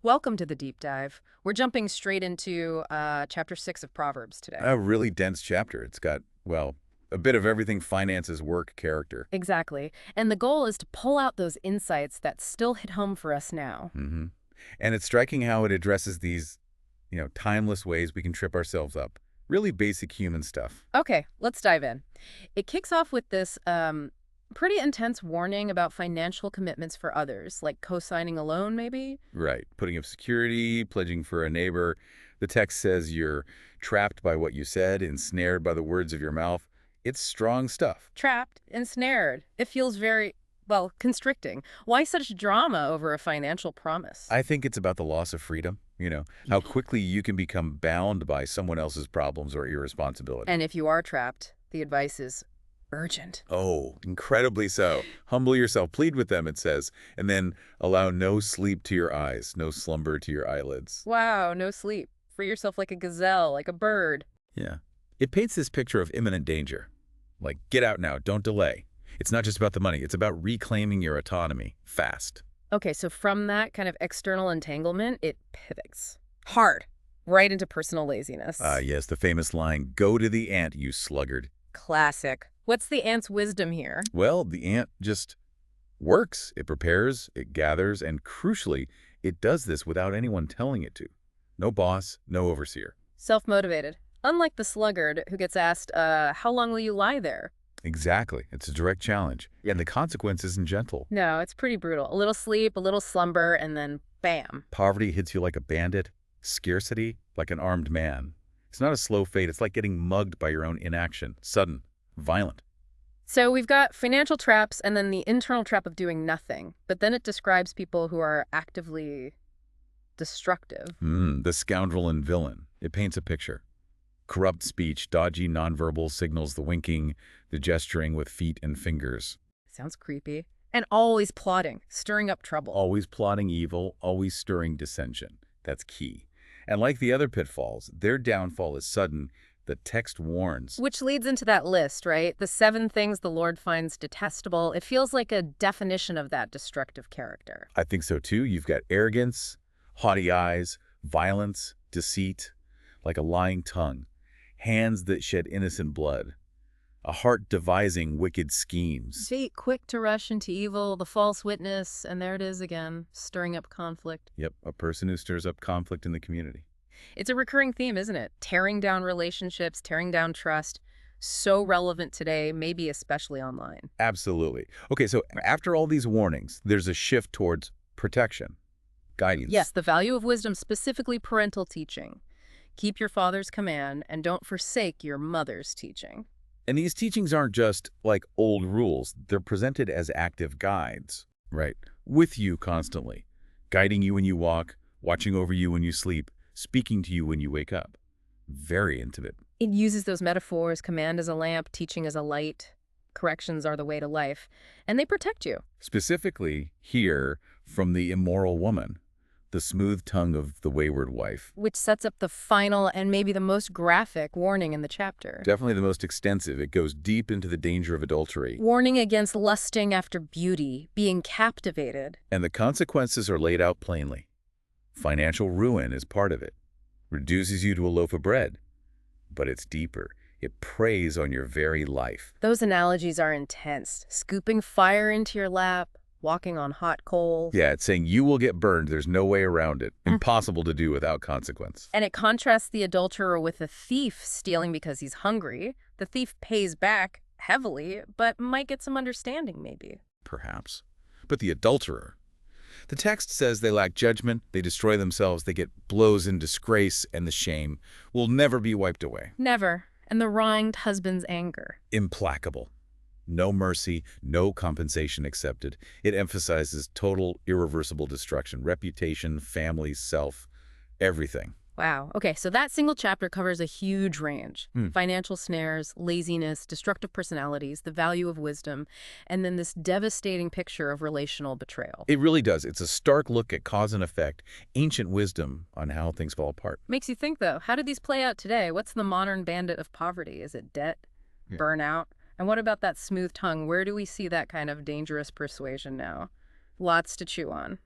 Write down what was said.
Welcome to the deep dive. We're jumping straight into chapter 6 of Proverbs today. A really dense chapter. It's got, well, a bit of everything finances, work, character. Exactly. And the goal is to pull out those insights that still hit home for us now. hmm And it's striking how it addresses these, timeless ways we can trip ourselves up. Really basic human stuff. Okay, let's dive in. It kicks off with this pretty intense warning about financial commitments for others, like co-signing a loan, maybe? Right. Putting up security, pledging for a neighbor. The text says you're trapped by what you said, ensnared by the words of your mouth. It's strong stuff. Trapped, ensnared. It feels very, well, constricting. Why such drama over a financial promise? I think it's about the loss of freedom, how quickly you can become bound by someone else's problems or irresponsibility. And if you are trapped, the advice is urgent. Oh, incredibly so. Humble yourself, plead with them, it says, and then allow no sleep to your eyes, no slumber to your eyelids. Wow, no sleep. Free yourself like a gazelle, like a bird. Yeah. It paints this picture of imminent danger. Like, get out now, don't delay. It's not just about the money, it's about reclaiming your autonomy, fast. Okay, so from that kind of external entanglement, it pivots. Hard. Right into personal laziness. Yes, the famous line, go to the ant, you sluggard. Classic. What's the ant's wisdom here? Well, the ant just works. It prepares, it gathers, and crucially, it does this without anyone telling it to. No boss, no overseer. Self-motivated. Unlike the sluggard who gets asked, how long will you lie there? Exactly. It's a direct challenge. And the consequence isn't gentle. No, it's pretty brutal. A little sleep, a little slumber, and then bam. Poverty hits you like a bandit. Scarcity, like an armed man. It's not a slow fate. It's like getting mugged by your own inaction. Sudden. Violent. So we've got financial traps and then the internal trap of doing nothing. But then it describes people who are actively destructive. The scoundrel and villain. It paints a picture. Corrupt speech, dodgy nonverbal signals, the winking, the gesturing with feet and fingers. Sounds creepy. And always plotting, stirring up trouble. Always plotting evil, always stirring dissension. That's key. And like the other pitfalls, their downfall is sudden. The text warns. Which leads into that list, right? The 7 things the Lord finds detestable. It feels like a definition of that destructive character. I think so too. You've got arrogance, haughty eyes, violence, deceit, like a lying tongue, hands that shed innocent blood, a heart devising wicked schemes. Feet quick to rush into evil, the false witness, and there it is again, stirring up conflict. Yep, a person who stirs up conflict in the community. It's a recurring theme, isn't it? Tearing down relationships, tearing down trust. So relevant today, maybe especially online. Absolutely. Okay, so after all these warnings, there's a shift towards protection, guidance. Yes, the value of wisdom, specifically parental teaching. Keep your father's command and don't forsake your mother's teaching. And these teachings aren't just like old rules. They're presented as active guides, right? With you constantly, guiding you when you walk, watching over you when you sleep, speaking to you when you wake up. Very intimate. It uses those metaphors, command as a lamp, teaching as a light, corrections are the way to life, and they protect you. Specifically here from the immoral woman, the smooth tongue of the wayward wife. Which sets up the final and maybe the most graphic warning in the chapter. Definitely the most extensive. It goes deep into the danger of adultery. Warning against lusting after beauty, being captivated. And the consequences are laid out plainly. Financial ruin is part of it. Reduces you to a loaf of bread. But it's deeper. It preys on your very life. Those analogies are intense. Scooping fire into your lap, walking on hot coals. Yeah, it's saying you will get burned. There's no way around it. Impossible to do without consequence. And it contrasts the adulterer with a thief stealing because he's hungry. The thief pays back heavily, but might get some understanding maybe. Perhaps. But the adulterer. The text says they lack judgment, they destroy themselves, they get blows and disgrace, and the shame will never be wiped away. Never. And the wronged husband's anger. Implacable. No mercy, no compensation accepted. It emphasizes total, irreversible destruction. Reputation, family, self, everything. Wow. Okay, so that single chapter covers a huge range. Financial snares, laziness, destructive personalities, the value of wisdom, and then this devastating picture of relational betrayal. It really does. It's a stark look at cause and effect, ancient wisdom on how things fall apart. Makes you think, though, how do these play out today? What's the modern bandit of poverty? Is it debt? Burnout? And what about that smooth tongue? Where do we see that kind of dangerous persuasion now? Lots to chew on.